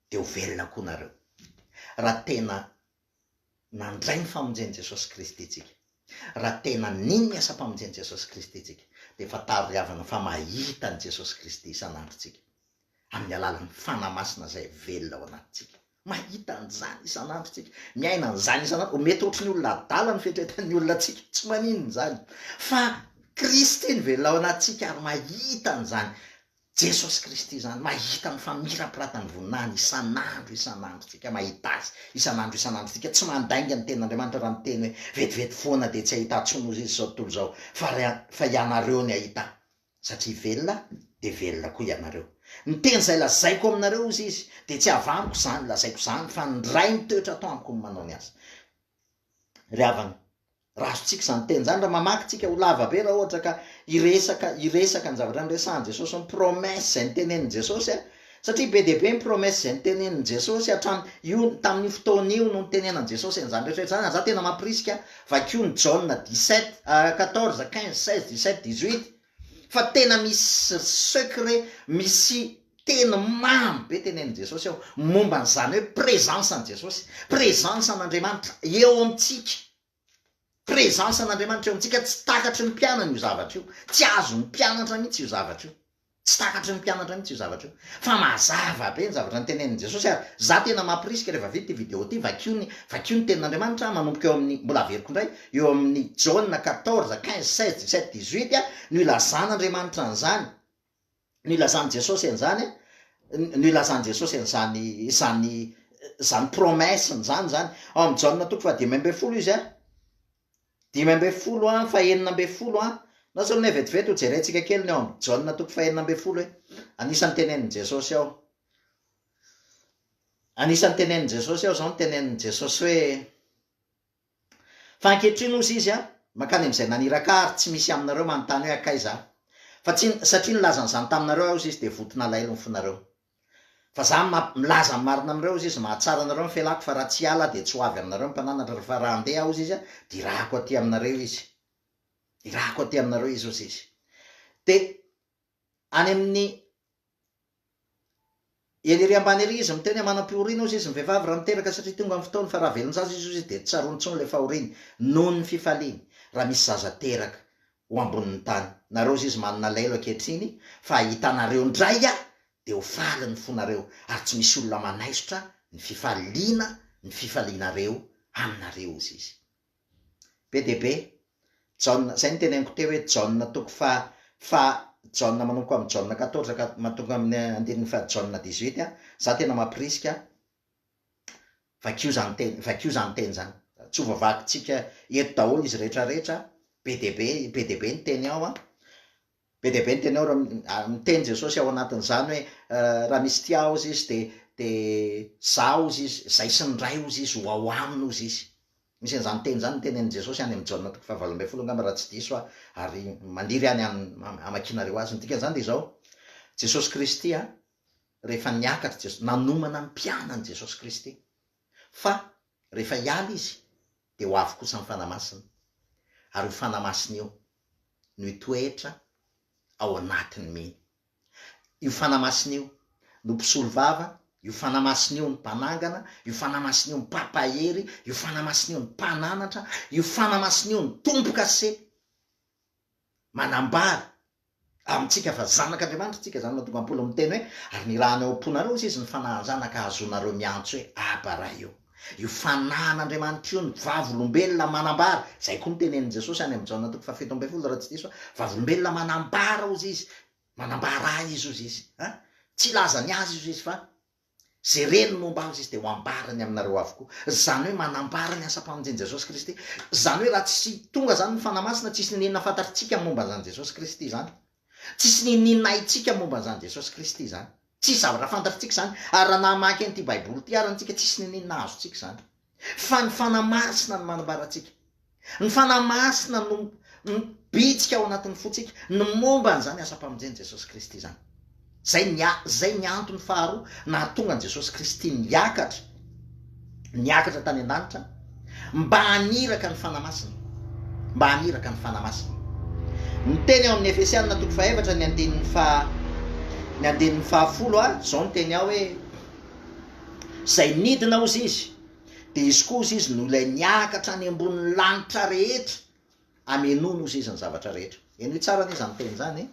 de ho velona koa nareo raha tena nandray ny famonjeny jesosy kristy tsika raha tena niny ny asa-pamonjeny jesosy kristy tsika de fa tariavana fa mahita ny jesosy kristy isan'androtsika amin'ny alalan'ny fanamasina zay velona ao anatytsika mahita an'izany isan'androtsika miaina an'izany isan'andro mety ohatry ny olona adala ny fetretan'ny olona tsika tsy maninony zany fa kristy ny velona ao anatytsika ary mahita an'izany jesosy kristy zany mahita ny famirapiratany voninany isan'androtsika mahita azy isan'androtsika tsy mandainga ny ten'andriamanitra raha miteny hoe vetivety foana de tsy ahita atsony ozy izy zao tontolo zao fa ianareo ny ahita satria velona de velona koa ianareo ny teny zay lazaiko aminareo ozy izy de tsy avamiko zany lazaiko zany fa ndray mitoetra atao amiko ny manao ny azy ry havana raha azotsika zany teny zany raha mamakytsika ho lava be raha ohatra ka iresaka ny zavatra nyresahany jesosy ny promesse zay nyteneniny jesosy satria be deabe ny promesse zay nyteneniny jesosy hatramy io tamin'ny fotoan'io no nytenenany jesosy an'izany rehetrarehetra zany za tena mampirisika vakio ny jaona 14 15 16 17 18 fa tena misy secret misy teny mamy be teneniny jesosy ao momba n'izany hoe présence any jesosy présence an'andriamanitra eo amitsika présence an'andriamanitra eo amitsika tsy takatry ny mpianana io zavatra io tsy azo ny mpianatra mihitsy io zavatra io tsy takatry ny mpianatra mihitsy io zavatra io fa mazava be ny zavatra ny teneniny jesosy ary za tena mampirisika rehefa vita ty video ty vakio ny tenin'andriamanitra manomboka eo amin'ny mbola averiko indray eo amin'ny jaona 14 15 16 17 18 no ilazan'andriamanitra an'izany no ilazany jesosy an'izany no ilazany jesosy an'izany zany promesse n'zany zany ao amin'ny jaona toko fa 5 izy 5 fa 9 na so aminay vetivety ho jerentsika kely ny ao amin'ny jaona toko fa 9 hoe anisan'ny teneniny jesosy ao zao ny teneniny jesosy hoe fa ankehitriny ozy izy makany am'izay nanirakary tsy misy aminareo manontany hoe akay za fa satria nilazan'izany taminareo aho izy izy de votina lailo ny fonareo fa za milaza marina amireo izy izy mahatsara anareo ny felako fa raha tsy ala de tsy ho avy aminareo mpananatra fa raha andeha aho izy izy de irahako aty aminareo izy ozy izy de any amin'ny eliry ambany ery izy miteny manam-piorina ozy izy mivehivavy raha miteraka satria tonga amin'ny fotoany fa raha velonjazy izy de tsaronytsony le fahoriny noho ny fifaliany raha misy zaza teraka ho ambonin'ny tany nareo izy manana lailo ankehitriny fa hitanareo ndray de ho faly ny fonareo ary tsy misy olona manaisotra ny fifaliana ny fifalianareo aminareo izy izy be de be Jaona zay ny teneniko teo hoe Jaona toko fa Jaona manomboka amin'ny Jaona 14 ka matonga amin'ny andininy fa Jaona 18 za tena mampirisika vakio zany teny zany tsy ho vavakitsika eto daholo izy rehetrarehetra be de be ny teny ao be de be ny teny ao raha miteny Jesosy ao anatin'izany hoe raha misy tia ao izy de zao izy zay sy ny ray ozy izy ho ao aminy ozy izy misy an'izany teny zany tenen'i Jesosy any amin'ny Jaona 17 angamba raha tsy diso ary mandiry any amakinareo azy ny dikan'izany de zao Jesosy Kristy rehefa niakatra Jesosy nanomana ny mpianany Jesosy Kristy fa rehefa hiala izy de ho avy kosa ny fanamasina ary ho fanamasina io no hitoetra ao anatiny mihiny io fanamasina io no mpisolo vava io fanamasina io ny mpanangana io fanamasina io ny papahery io fanamasina io ny mpananatra io fanamasina io ny tompoka se manambara amintsika fa zanak'Andriamanitra tsika zany mahatonga am-polo miteny hoe ary ny raha ny ao am-ponareo izy ny fanahanzanaka azonareo miantso hoe abara io fanan'Andriamanitra io ny vavolombelona manambara zay koa mitenen'i Jesosy any amin'ny Jaona 17 raha tsy diso vavolombelona manambara ozy izy manambara izy ozy izy tsy lazany azy izy fa zay reny momba azy izy de ho ambarany aminareo avokoa zany hoe manambara ny asa-pamonjeny Jesosy Kristy zany hoe raha tsy tonga zany ny fanamasina tsisy ninona fantatritsika momba zany Jesosy Kristy zany tsisy ninona itsika momba zany Jesosy Kristy zany tsy zavatra fantatritsika zany ary raha namaky an'ity baiboly ty arantsika tsisy ninona azotsika zany fa ny fanamasina no manambaratsika ny fanamasina no bitsika ao anatin'ny fotsika ny momba n'zany asa-pamonjeny Jesosy Kristy zany zay ny antony faharoa nahatonga an Jesosy Kristy niakatra tany an-danitra mba haniraka ny fanamasina ny teny ao amin'ny Efesianina 4 ny andininy fahafolo zao ny teny ao hoe zay nidina ozy izy de izy koa ozy izy no ilay niakatra any ambonin'ny lanitra rehetra amenono ozy izy ny zavatra rehetra eny tsara ny zany teny zany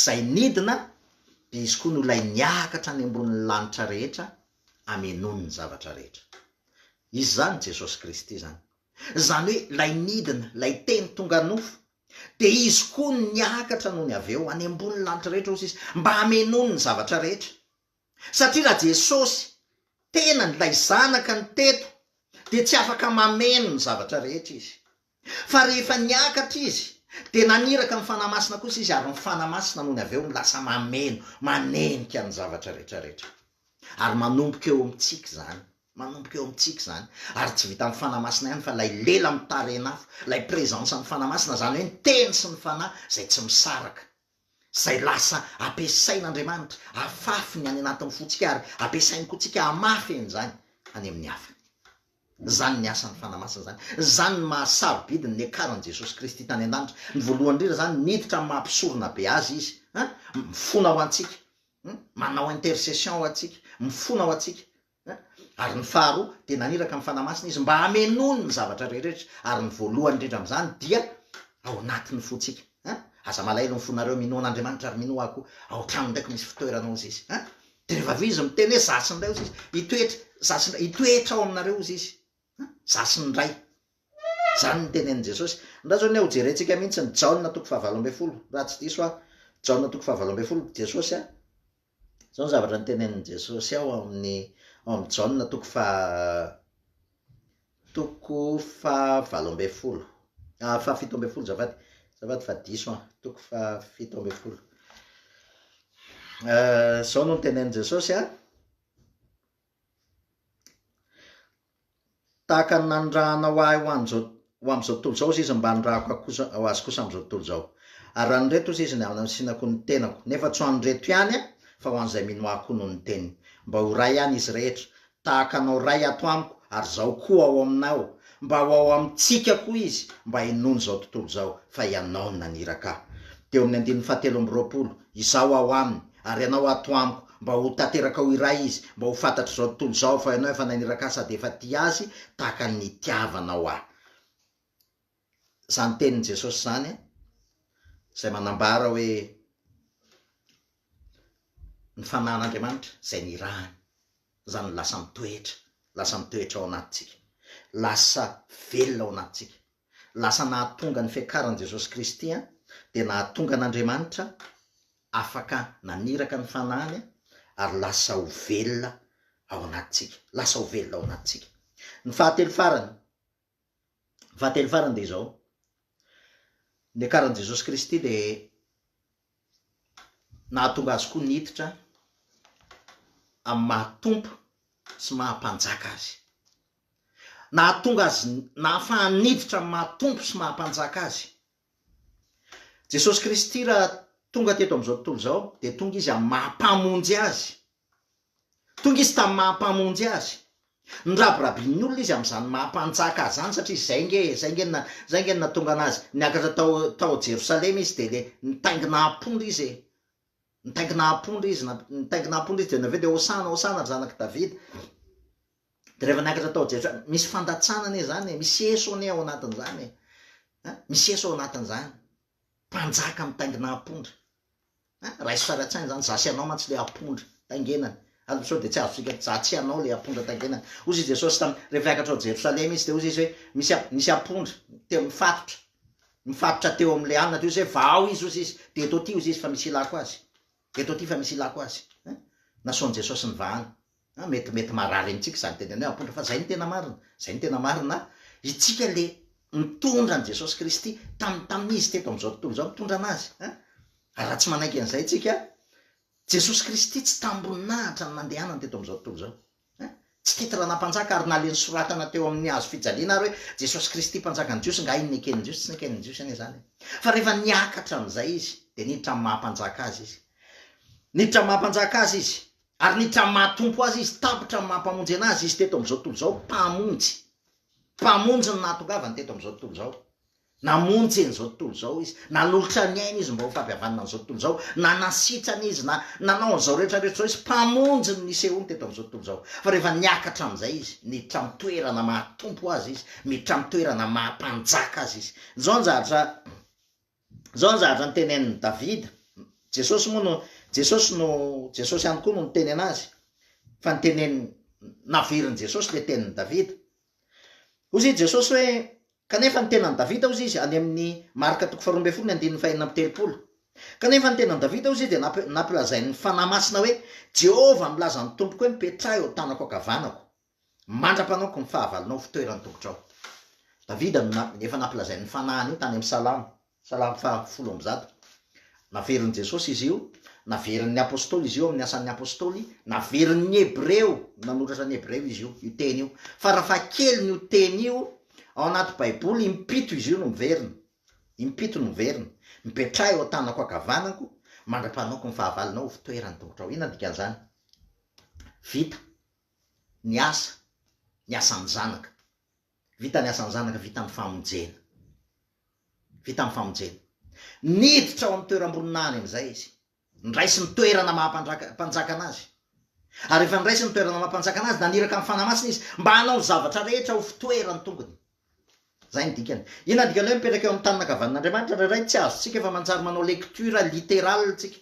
zay nidina de izy koa no ilay niakatra any ambonin'ny lanitra rehetra amenono ny zavatra rehetra izy zany Jesosy Kristy zany hoe lay nidina lay teny tonga nofo de izy koa niakatra noho ny aveo any ambony lanitra rehetra ozy izy mba hamenono ny zavatra rehetra satria raha Jesosy tena nylay zanaka ny teto de tsy afaka mameno ny zavatra rehetra izy fa rehefa niakatra izy de naniraka ny fanamasina kosa izy ary ny fanamasina noho ny aveo milasa manenika ny zavatra rehetrarehetra ary manomboka eo amintsika zany ary tsy vita amin'ny fanamasina ihany fa lay lela mitarenafo lay presansa ny fanamasina zany hoe ny teny sy ny fanahy zay tsy misaraka zay lasa ampiasain'Andriamanitra afafy ny any anatin'ny fotsika ary ampiasainy koa tsika amafy en'zany any amin'ny hafa zany ny asan'ny fanamasina zany ny mahasarobidiny ny akaran'i Jesosy Kristy tany an-danitra ny voalohany indrindra zany niditra amin'ny mampisorona be azy izy mifona ho antsika manao intercession ho antsika mifona ho antsika ary ny faharoa de naniraka amin'ny fanamasina izy mba hamenono ny zavatra rehetrarehetra ary ny voalohany indrindra amin'izany dia ao anatin'ny fotsika aza malaelo ny fonareo minoan'Andriamanitra ary mino ako ao trano ndraiky misy fitoerana ozy izy de rehefa vizy miteny hoe zasiny ray ozy izy hitoetra ao aminareo ozy izy zasiny ray zany ny tenen'i Jesosy ndra zao ny ao jerentsika mihitsy ny Jaona 17 raha tsy diso Jaona 17 Jesosy zao ny zavatra ny tenen'i Jesosy ao amin'ny Jaona 17 zafady fa diso 17 zao no ny tenen'i Jesosy tahaka ny nandrahanao ahy ho am'izao tontolo zao izy izy mba nyrahako ho azy kosa am'izao tontolo zao ary raha nyreto izy izy ny asinako ny tenako nefa tsy ho anyreto ihany fa ho an'izay mino ahy koa no ny teniny mba ho ray ihany izy rehetra tahaka anao ray ato amiko ary zao koa ao aminao mba ho ao amintsika koa izy mba hinono zao tontolo zao fa ianao ny naniraka teo amin'ny 17 izao ao aminy ary ianao ato amiko mba ho tanteraka ho iray izy mba ho fantatry zao tontolo zao fa ianao efa naniraka sady efa ty azy tahaka ny tiavanao ahy zany tenin'i Jesosy zany zay manambara hoe ny fanan'andriamanitra zay ny rahany zany lasa mitoetra ao anatintsika, lasa velona ao anatintsika, lasa nahatonga ny fiakaran'i Jesosy Kristy dia nahatonga an'Andriamanitra afaka naniraka ny fanahany ary lasa ho velona ao anatintsika, ny fahatelo farany dia izao, ny akaran'i Jesosy Kristy dia nahatonga azy koa niditra amin'ny mahatompo sy mahampanjaka azy, nahatonga azy nahafahany niditra amin'ny mahatompo sy mahampanjaka azy. Jesosy Kristy raha tonga teto amin'izao tontolo izao dia tonga izy amin'ny mahampamonjy azy, tonga izy tamin'ny mahampamonjy azy, niraborabin'ny olona izy amin'izany mahampanjaka azy zany, satria zay nge natonga anazy niakatra tao Jerosalema izy dia le nitaingina ampondra izy dia naveo dia Hosana zanak' Davida. Dia rehefa niakatra tao Jerosalema misy fandatsanana zany, misy eso ao anatin'izany, misy eso ao anatin'izany, mpanjaka mitaingina ampondra, raha iso saratsainy zany, zasy anao mantsy le ampondra taingenany, ary sao dia tsy azo sika za tsy anao le ampondra taingenany. Ozy izy Jesosy rehefa niakatra ao Jerosalema izy dia ozy izy hoe misy ampondra teo mifatotra teo amin'le anina teo izy hoe vao izy ozy izy dia eto ty ozy izy fa misy ilako azy, nasaon'i Jesosy ny vahana. Mety marary amintsika zany tenany hoe ampondra, fa zay ny tena marina, itsika le mitondra an' Jesosy Kristy tamin'izy teto amin'izao tontolo izao mitondra anazy. Raha tsy manaiky an'izay tsika, Jesosy Kristy tsy tamboninahitra ny nandehanany teto amin'izao tontolo izao, tsy tety raha nampanjaka ary nale nisoratana teo amin'ny hazo fijaliana ary hoe Jesosy Kristy mpanjaka ny Jiosy, nga iny ny eken'ny Jiosy, tsy ny eken'ny Jiosy ane zany. Fa rehefa niakatra amin'izay izy dia niditra amin'ny mahampanjaka azy izy, ary niditra amin'ny mahatompo azy izy, tapitra amin'ny mahampamonjy anazy izy teto amin'izao tontolo izao, mpamonjy ny nahatongavany teto amin'izao tontolo izao, namonjy an'izao tontolo izao izy, nanolotra ny aina izy mba ho fampihavanana an'izao tontolo izao, nanasitrana izy, nanao an'izao rehetrarehetra zao izy, mpamonjy ny nisehony teto amin'izao tontolo izao. Fa rehefa niakatra amin'izay izy, niditra amin'ny toerana mahatompo azy izy, miditra amin'ny toerana mahampanjaka azy izy. Zao ny zavatra nytenenin'ny Davida. Jesosy ihany koa no niteny anazy, fa niteneny naveriny Jesosy le tenin'ny Davida. Ozy izy Jesosy hoe, kanefa ny tenan'ny Davida ozy izy any amin'ny marika 2:5-7, kanefa ny tenan'ny Davida ozy izy dia nampilazainy ny fanahy masina hoe Jehovah milaza ny tompoko hoe mipetrahy eo tanako ankavanako, mandra-panao ny fahavalonao fitoerany tongotrao. Davida efa nampilazainy ny fanahiny io tany amin'ny Salamo 110. Naverin'i Jesosy izy io, naverin'ny apôstôly izy io amin'ny asan'ny apôstôly, naverin'ny Hebreo, nanoratra ny Hebreo izy io teny io. Fa raha fa kely io teny io ao anaty Baiboly, impito izy io no miverina, mipetrahy eo tanako ankavanako, mandra-panaoko ny fahavalonao ho fitoerany tongotrao. Ina dikan'izany? Vita ny asan'ny zanaka, vita ny famonjena, niditra ao amin'ny toeram-boninahiny amin'izay izy, niraisy ny toerana mahampanjaka anazy, ary rehefa niraisy ny toerana mahampanjaka anazy, naniraka amin'ny fanahy masina izy mba hanao ny zavatra rehetra ho fitoerany tongony. Zay ny dikany. Ina dikany hoe mipetraka eo amin'ny tanana ankavan'Andriamanitra, raha ray tsy azontsika efa manjary manao lecture littérale tsika,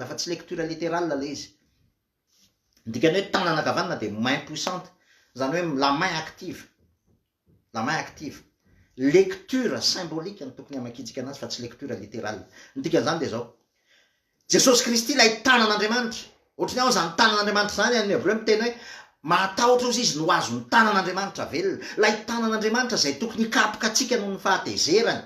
fa tsy lecture littérale le izy. Dikany hoe tanana ankavanana dia main puissante, zany hoe la main active. Lecture symbolique ny tokony hamakitsika anazy, fa tsy lecture littérale. Ny dikan'izany dia zao, Jesosy Kristy ilay tanan'Andriamanitra, ohatrany ao zany tanan'Andriamanitra zany any Hebreo miteny hoe matahotra ozy izy no azo ny tanan'Andriamanitra velona, ilay tanan'Andriamanitra zay tokony hikapoka atsika noho ny fahatezerany,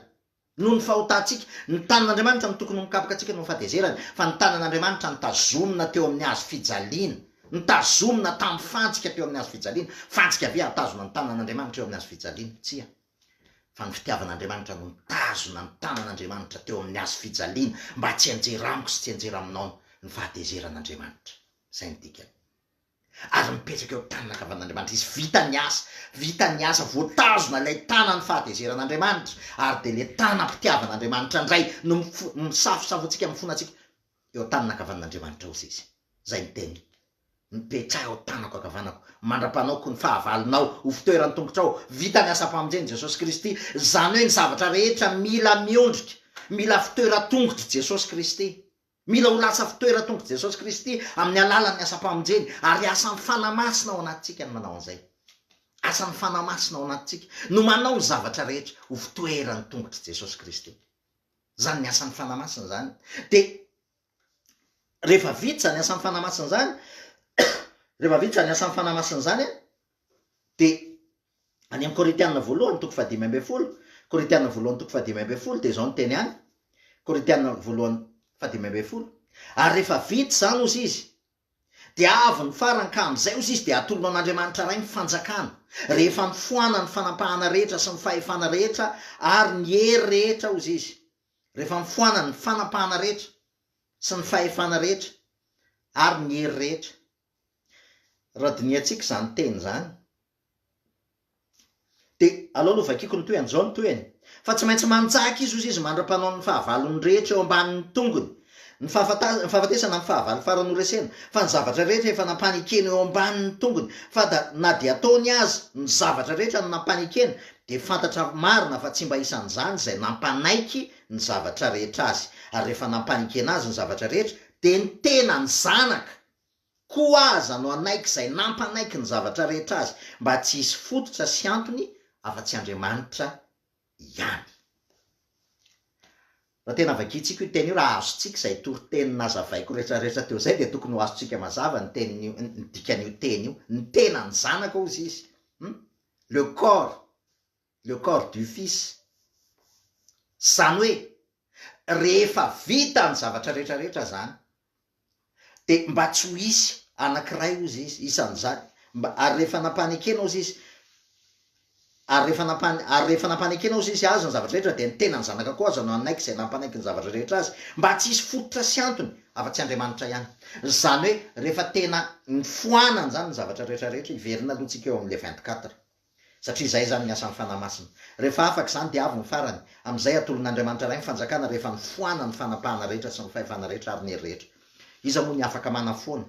noho ny fahotantsika. Ny tanan'Andriamanitra no tokony mikapoka atsika noho ny fahatezerany, fa ny tanan'Andriamanitra nitazomina teo amin'ny hazo fijaliana, nitazomina tamin'ny fantsika teo amin'ny hazo fijaliana. Fantsika ve hatazona ny tanan'Andriamanitra eo amin'ny hazo fijaliana? Tsia. Fa ny fitiavan'Andriamanitra no mitazona ny tanan'Andriamanitra teo amin'ny hazo fijaliana, mba tsy hanjera amiko sy tsy hanjera aminao ny fahatezeran'Andriamanitra. Zay ny dikany. Ary mipetraka eo tanana ankavan'Andriamanitra izy, vita ny asa, voatazona ilay tanany fahatezeran'Andriamanitra, ary dia le tanam-pitiavan'Andriamanitra ndray no misafosafontsika, mifonatsika eo tanana ankavan'Andriamanitra ozy izy. Zay ny teny, mipetraha eo tanako ankavanako, mandra-panaoko ny fahavalonao ho fitoerany tongotrao. Vita ny asa-pamonjeny Jesosy Kristy, zany hoe ny zavatra rehetra mila miondrika, mila fitoera-tongotry Jesosy Kristy. mila ho lasa fitoeran-tongotra Jesosy Kristy amin'ny alalan'ny asa-pamonjeny, ary asan'ny fanamasina ao anatintsika ny manao an'izay. Asan'ny fanamasina ao anatintsika no manao ny zavatra rehetra ho fitoeran'ny tongotra Jesosy Kristy. Zany ny asan'ny fanamasina zany. De rehefa vita zany asan'ny fanamasina zany, rehefa vita zany asan'ny fanamasina zany, de any amin'ny Korintianina voalohany toko 5:10, Korintianina voalohany toko 5:10 de zao ny teny any, Korintianina voalohany 5:10. Ary rehefa vita zany ozy izy, de avy ny farany ka am'izay ozy izy de atolona an'Andriamanitra ray ny fanjakana, rehefa nifoana ny fanampahana rehetra sy ny fahefana rehetra ary ny hery rehetra ozy izy. Rehefa nifoana ny fanampahana rehetra sy ny fahefana rehetra ary ny hery rehetra. Raha diniantsika zany teny zany, de aloha vakiko ny toeny, zao ny toeny: fa tsy maintsy manjaka izy izy mandra-panao ny fahavalony rehetra eo ambanin'ny tongony, ny fahafatesana ny fahavalo farany horesena, fa ny zavatra rehetra efa nampanekena eo ambanin'ny tongony, fa na dia ataony azy ny zavatra rehetra no nampanekena, de fantatra marina fa tsy mba isan'izany zay nampanaiky ny zavatra rehetra azy. Ary rehefa nampanekena azy ny zavatra rehetra, de ny tena ny zanaka koa aza no anaiky zay nampanaiky ny zavatra rehetra azy, mba tsy hisy fototra sy antony afa-tsy Andriamanitra ihany. Raha tena vakintsika io teny io, raha azontsika zay toroteny nazavaiko rehetrarehetra teo zay, de tokony ho azontsika mazava ny teny ny dikan'io teny io, ny tena ny zanaka ozy izy. Le corps du fils. Zany hoe rehefa vita ny zavatra rehetrarehetra zany, de mba tsy ho hisy anankiray ozy izy isan'izany, ary rehefa nampanekena ozy izy, ary rehefa nampanekena ozy izy azy ny zavatra rehetra, de ny tena ny zanaka koa aza no anaiky zay nampanaiky ny zavatra rehetra azy, mba tsy hisy fototra sy antony afa-tsy Andriamanitra ihany. Zany hoe rehefa tena nifoanany zany ny zavatra rehetrarehetra, iverina aloha tsika eo amin'le 24, satria zay zany ny asan'ny fanamasina. Rehefa afaka zany de avy ny farany, am'izay atolon'Andriamanitra ray ny fanjakana rehefa nifoana ny fanapahana rehetra sy ny fahefana rehetra ary ny hery rehetra. Iza moa ny afaka manafoana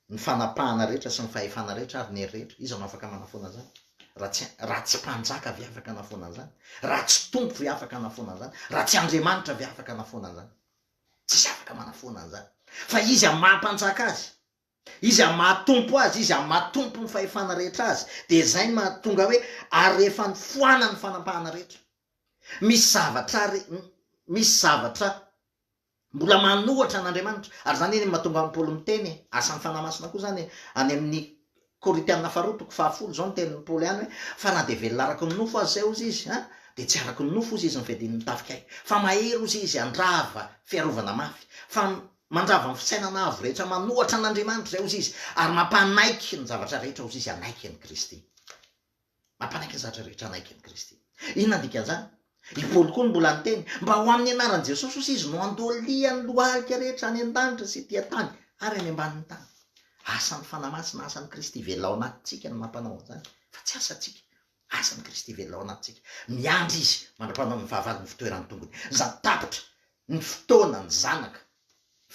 ny fanapahana rehetra sy ny fahefana rehetra ary ny hery rehetra? Iza no afaka manafoana zany? Raha tsy mpanjaka ve afaka anafoana zany? Raha tsy tompo ve afaka anafoana zany? Raha tsy Andriamanitra ve afaka anafoana zany? Tsisy afaka manafoana zany. Fa izy amin'ny mahampanjaka azy, izy amin'ny mahatompo azy, izy amin'ny mahatompo ny fahefana rehetra azy, de zay ny mahatonga hoe ary rehefa nifoana ny fanapahana rehetra, misy zavatra mbola manohatra an'Andriamanitra. Ary zany eny mahatonga amin'ny Paoly miteny asan'ny fanamasina koa zany any amin'ny Korintianina 4:10 zao ny tenin'ny Paoly any hoe: fa na de velona araky ny nofo azy zay ozy izy, de tsy araky ny nofo ozy izy nyvedin'ny mitafika ahy, fa mahery ozy izy andrava fiarovana mafy, fa mandrava ny fisainana avo rehetra manohatra an'Andriamanitra zay ozy izy, ary mampanaiky ny zavatra rehetra ozy izy anaiky ny Kristy. Mampanaiky ny zavatra rehetra anaiky ny Kristy. Inona dikan'izany? I Paoly koa no mbola niteny mba ho amin'ny anaran'i Jesosy ozy izy no andolian'ny lohalika rehetra any an-danitra sy ety an-tany ary any ambanin'ny tany. Asan'ny fanamasina, asan'ny Kristy velona ao anatintsika no mampanao an'izany, fa tsy asantsika. Asan'ny Kristy velona ao anatintsika. Miandry izy mandra-panao ny vahavalo ny fitoeran'ny tongony. Zany tapitra ny fotoana ny zanaka,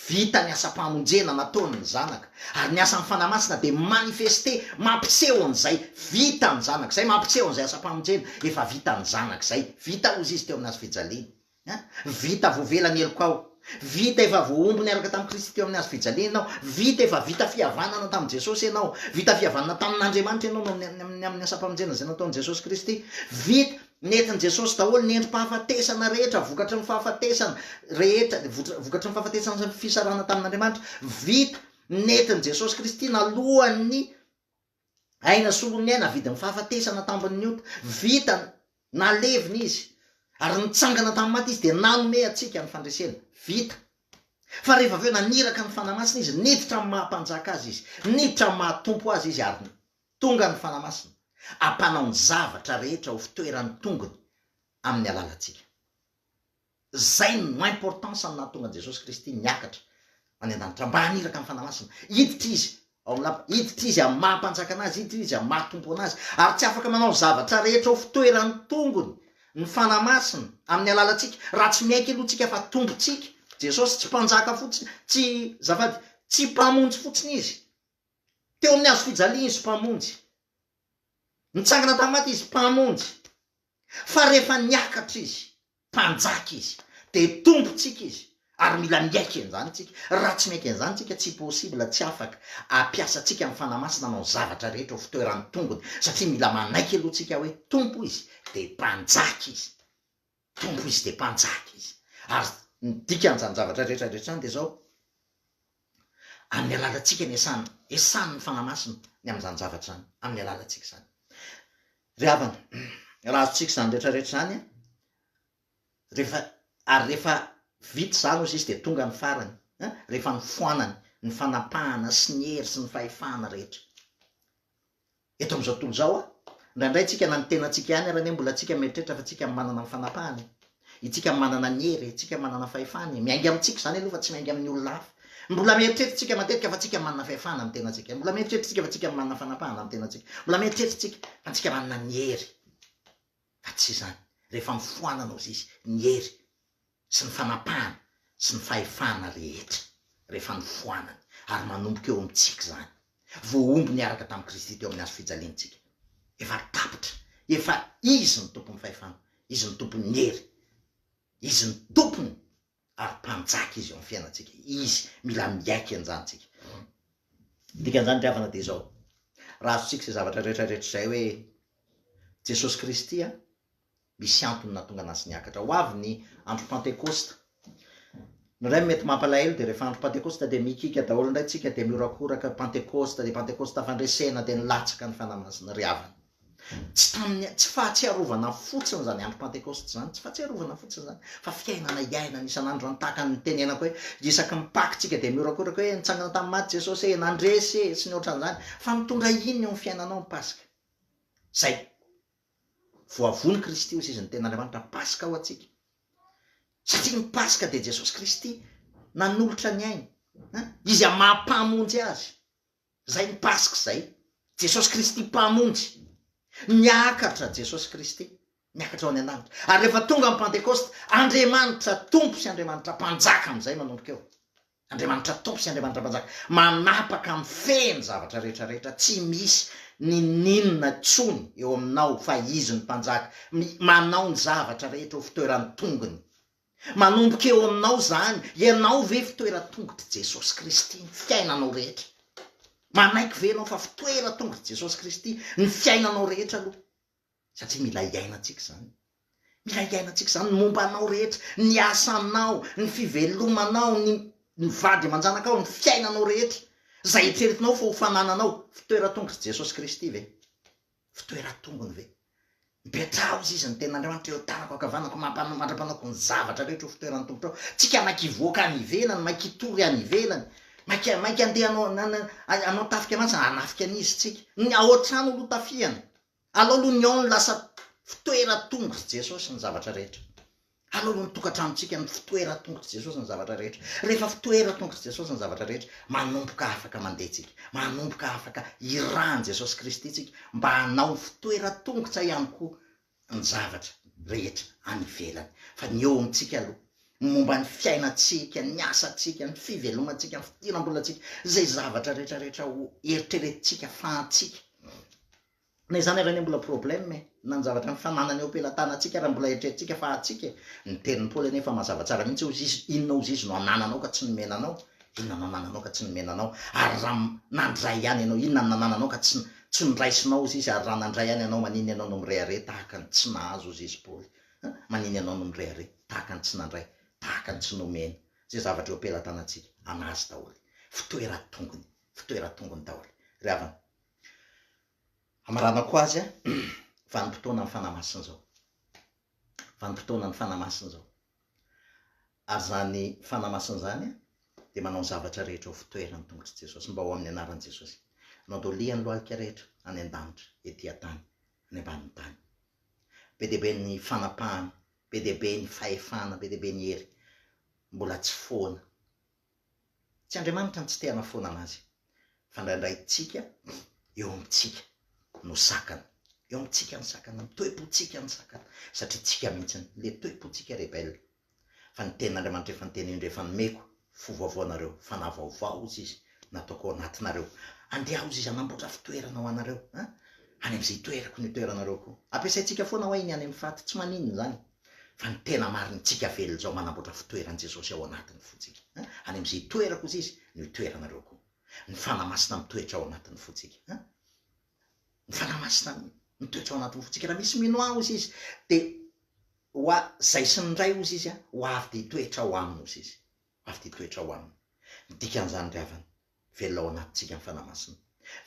vita ny asa-pamonjena nataony ny zanaka, ary ny asan'ny fanamasina de manifeste, mampiseho an'izay vita ny zanaka zay, mampiseho an'izay asa-pamonjena efa vita ny zanaka zay. Vita ozy izy teo amin'ny hazo fijaliana, vita voavelany elokao, vita efa voaomby niaraka tamin'ny Kristy teo amin'ny hazo fijaliana ianao, vita efa vita fihavanana tamin'i Jesosy ianao, vita fihavanana tamin'Andriamanitra ianao amin'ny asa-pamonjena zay nataon'i Jesosy Kristy, vita nentin' Jesosy daholo ny endrim-pahafatesana rehetra, vokatry ny fahafatesana rehetra, vokatry ny fahafatesana fisarana tamin'Andriamanitra, vita nentin' Jesosy Kristy nalohany aina solon'ny aina, vidin'ny fahafatesana tambon'ny ota, vita naleviny izy, ary nitsangana tamin'ny maty izy de nanome atsika ny fandresena, vita. Fa rehefa aveo naniraka ny fanamasina izy, niditra amin'ny mahampanjaka azy izy, niditra amin'ny mahatompo azy izy, ary tonga ny fanamasina ampanao ny zavatra rehetra ho fitoeran'ny tongony amin'ny alalantsika. Zay no importance ny nahatonga Jesosy Kristy niakatra any an-danitra, mba haniraka ny fanamasina, hiditra izy ao amin'ny lapa, hiditra izy amin'ny mahampanjaka anazy, hiditra izy amin'ny mahatompo anazy, ary tsy afaka manao zavatra rehetra ho fitoeran'ny tongony ny fanamasina amin'ny alalantsika raha tsy miaiky alohantsika fa tompontsika. Jesosy tsy mpanjaka fotsiny, tsy mpamonjy fotsiny izy. Teo amin'ny hazo fijaliana izy mpamonjy, nitsangana tamin'ny maty izy mpamonjy, fa rehefa niakatra izy, mpanjaka izy, de tompontsika izy, ary mila miaika an'izany tsika, raha tsy miaika an'izany tsika tsy possible, tsy afaka ampiasa tsika amin'ny fanamasina manao zavatra rehetra ho fitoeran'ny tongony, satria mila manaiky aloha tsika hoe tompo izy de mpanjaka izy, tompo izy de mpanjaka izy. Ary ny dikan'izany zavatra rehetrarehetra zany de zao, amin'ny alalantsika ny esany ny fanamasina ny amin'izany zavatra zany, amin'ny alalantsika zany. Ry havana, raha azontsika zany rehetrarehetra zany rehefa vita zany ozy izy de tonga ny farany, rehefa ny foanany, ny fanapahana sy ny hery sy ny fahefana rehetra. Eto am'izao tontolo zao indraindray tsika na ny tenantsika ihany raha ne mbola tsika mieritreritra fa tsika manana ny fanapahany, itsika manana ny hery, tsika manana fahefany, miainga amintsika zany aloha fa tsy miainga amin'ny olona hafa. Mbola mieritreritsika matetika fa tsika manana fahefana amin'ny tenantsika, mbola mieritreritsika fa tsika manana fanapahana amin'ny tenantsika, mbola mieritreritsika fa tsika manana ny hery, fa tsy zany. Rehefa mifoanana ozy izy ny hery sy ny fanapahana sy ny fahefana rehetra rehefa ny foanany, ary manomboka eo amintsika zany, voaomby niaraka tamin'i Kristy teo amin'ny hazo fijalentsika, efa tapitra, efa izy ny tompony fahefana, izy ny tompony hery, izy ny tompony, ary mpanjaka izy eo amin'ny fiainantsika, izy mila miaika an'izany tsika. Dikan'izany ry havana de zao, raha azontsika zay zavatra rehetrarehetra zay hoe Jesosy Kristy misy antony nahatonga anazy niakatra. Ho avy ny andro Pentekosta, indray mety mampalahelo de rehefa andro Pentekosta de mikika daholo indray tsika de miorakoraka Pentekosta de Pentekosta fandresena de nilatsaka ny fanamasina. Ry havana, tsy fahatsiarovana fotsiny zany andro Pentekosta zany, tsy fahatsiarovana fotsiny zany, fa fiainana iainana isan'andro antaka ny tenenako hoe isaky mipaky tsika de miorakoraka hoe nitsangana tamin'ny maty Jesosy nandresy sy ny ohatran'izany, fa mitondra ino eo amin'ny fiainanao ny Pasika zay voavony Kristy ozy izy ny ten'Andriamanitra Pasika ho atsika, satria ny Pasika de Jesosy Kristy nanolotra ny ainy, izy mampamonjy azy, zay ny Pasika zay, Jesosy Kristy mpamonjy, niakatra Jesosy Kristy, niakatra ao any an-danitra, ary rehefa tonga amin'ny Pentekosta, Andriamanitra tompo sy Andriamanitra mpanjaka am'izay manomboka eo, Andriamanitra tompo sy Andriamanitra mpanjaka manapaka mifeny zavatra rehetrarehetra, tsy misy ninona tsony eo aminao fa izy ny mpanjaka, manao ny zavatra rehetra ho fitoeran'ny tongony, manomboka eo aminao zany, ianao ve fitoeran-tongotry Jesosy Kristy ny fiainanao rehetra, manaiky ve anao fa fitoeran-tongotry Jesosy Kristy ny fiainanao rehetra aloha, satria mila iainantsika zany, mila iainantsika zany momba anao rehetra, ny asanao, ny fivelomanao, ny vady aman-janakao, ny fiainanao rehetra, zay eritreretinao fa ho fanananao, fitoeran-tongotry Jesosy Kristy ve, fitoeran-tongony ve, mipetraha ozy izy ny ten'Andriamanitra eo tanako ankavanako, mandra-panako ny zavatra rehetra ho fitoeran'ny tongotry ao, tsika maiky hivoaka any ivelany, maiky hitory any ivelany, maiky andeha anao tafika mantsy anafika an'izy tsika, ao an-trano aloha tafiany, alao aloha ny ao ny lasa fitoeran-tongotry Jesosy ny zavatra rehetra, alao aloha ny tokantranontsika ny fitoeran-tongotry Jesosy ny zavatra rehetra, rehefa fitoeran-tongotry Jesosy ny zavatra rehetra, manomboka afaka mandeha tsika, manomboka afaka irahany Jesosy Kristy tsika, mba hanao fitoeran-tongotra ihany koa ny zavatra rehetra any ivelany, fa ny eo amintsika aloha, momba ny fiainantsika, ny asantsika, ny fivelomantsika, ny fidiram-bolantsika, zay zavatra rehetrarehetra ho eritreretintsika fahantsika. Na izany raha ne mbola problème na ny zavatra mifananany eo am-pelantanantsika raha mbola eritreretintsika fa atsika, ny tenin'ny Paoly anefa mazava tsara mihitsy ozy izy, inona ozy izy no anananao ka tsy nomenanao, inona no anananao ka tsy nomenanao, ary raha nandray ihany ianao, inona no nanananao ka tsy niraisinao ozy izy, ary raha nandray ihany ianao manino ianao no mirehare tahaka ny tsy nahazo ozy izy Paoly, manino ianao no mirehare tahaka ny tsy nandray, tahaka ny tsy nomena, zay zavatra eo am-pelantanantsika anazy daholo, fitoeran-tongony daholo. Ry havana, amaranako azy vanim-potoana ny fanamasina zao, vanim-potoana ny fanamasina zao, ary zany fanamasina zany de manao zavatra rehetra ho fitoeran'ny tongotry Jesosy, mba ho amin'ny anaran'i Jesosy, nao dolian'ny lohalika rehetra any an-danitra, etỳ an-tany, any ambanin'ny tany, be deabe ny fanapahana, be deabe ny fahefana, be deabe ny hery, mbola tsy foana, tsy Andriamanitra ny tsy te hanafoana anazy, fa ndraindray tsika eo amintsika no sakana, eo amintsika ny sakana, toe-potsika ny sakana, satria tsika mihitsiny le toe-potsika rebelle, fa ny ten'Andriamanitra efa nyteny rehefa nomeko fovaovanareo, fanavaovao ozy izy nataoko ao anatinareo, andeha ozy izy anamboatra fitoerana ho anareo, any amin'izay toerako ny toeranareo koa, ampiasaitsika foana ho ainy any amin'ny faty, tsy maninona zany, fa ny tena marintsika velona zao manamboatra fitoeran' Jesosy ao anatiny fotsika. Any am'izay toerako izy izy no toeranareo koa. Ny fanamasina mitoetra ao anatiny fotsika. Ny fanamasina mitoetra ao anatiny fotsika. Raha misy mino ao izy izy de hoa zay sy ny ray ozy izy ho avy de toetra ao aminy ozy izy. Avy de toetra ao aminy. Dikan'izany ry havana, velona ao anatintsika ny fanamasina.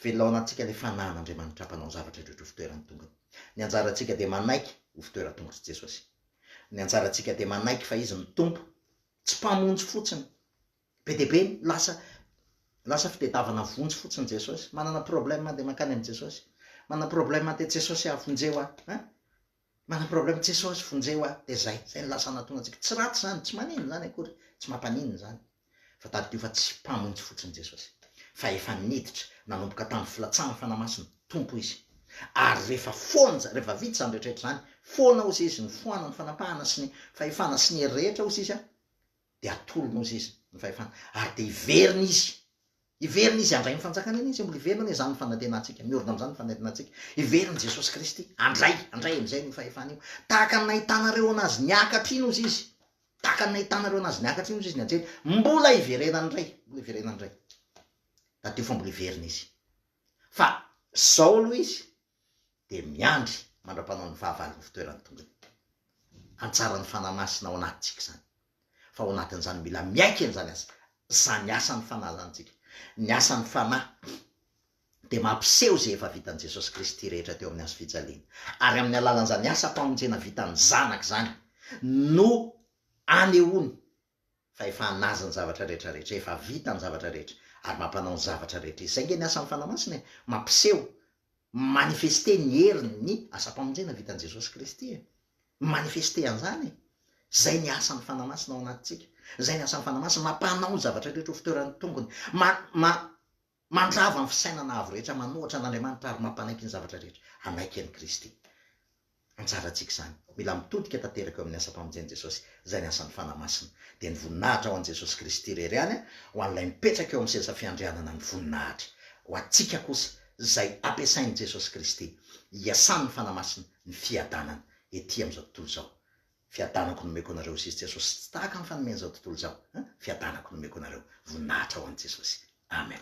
Velona ao anatintsika le fanan'Andriamanitra mpanao zavatra rehetra fitoerany tongony. Ny anjarantsika de manaiky ho fitoeran-tongotra Jesosy. Ny anjarantsika de manaiky fa izy ny tompo, tsy mpamonjy fotsiny. Be de be lasa fitediavana vonjy fotsiny Jesosy. Manana problème de mankany amin'ny Jesosy. Manana problème de Jesosy avonjeo aho. Manana problème Jesosy vonjeo aho. De zay ny lasa natonga antsika. Tsy ratsy zany, tsy manino zany akory, tsy mampanino zany. Fa tady fa tsy mpamonjy fotsiny Jesosy. Fa efa niditra nanomboka tamin'ny filatsahany fanamasina tompo izy. Ary rehefa fonja, rehefa vita zany rehetrarehetra zany, foana ozy izy ny foana ny fanapahana sy ny fahefana sy ny rehetra ozy izy de atolona ozy izy ny fahefana. Ary de iverina izy andray ny fanjakana iny izy mbola iverina zany ny fanantenantsika, miorina am'zany ny fanantenantsika. Iverina Jesosy Kristy andray am'izay ny fahefana io. Tahaka ny nahitanareo anazy niakatra iny ozy izy. Tahaka ny nahitanareo anazy niakatra iny ozy izy ny anjely. Mbola iverenany ndray. Da fa mbola iverina izy. Fa zao aloha izy de miandry mandra-panao ny fahavaliny fitoerany tongony. Antsaran'ny fanamasina ao anatintsika zany. Fa ao anatin'izany mila miaika an'izany asa. Zany asan'ny fanahy zanytsika. Ny asan'ny fanahy de mampiseho zay efa vitan'i Jesosy Kristy rehetra teo amin'ny hazo fijaliana. Ary amin'ny alalan'izany asa mpamonjena vitan'ny zanaka zany no anehoany fa efa nazy ny zavatra rehetrarehetra, efa vita ny zavatra rehetra ary mampanao ny zavatra rehetra. Zay nge ny asan'ny fanamasina, mampiseho, manifeste ny heriny ny asa-pamonjena vitan'i Jesosy Kristy. Manifeste an'izany. Zay ny asan'ny fanamasina ao anatintsika. Zay ny asan'ny fanamasina, mampanao zavatra rehetra ho fitoerany tongony. Mandrava ny fisainana avo rehetra, manohatra an'Andriamanitra ary mampanaiky ny zavatra rehetra. Anaiky an'i Kristy. Anjarantsika zany. Mila mitodika tanteraka eo amin'ny asa-pamonjen'i Jesosy. Zay ny asan'ny fanamasina. De ny voninahitra ho an'i Jesosy Kristy rery any, ho an'ilay mipetraka eo amin'ny seza fiandrianana ny voninahitra. Ho antsika kosa zay ampiasain'i Jesosy Kristy, hiasan'ny fanamasina ny fiadanana ety amin'izao tontolo zao. Fiadanako nomeko anareo izy Jesosy, tsy tahaka ny fanomeny zao tontolo zao. Fiadanako nomeko anareo, voninahitra ho an'i Jesosy. Amen.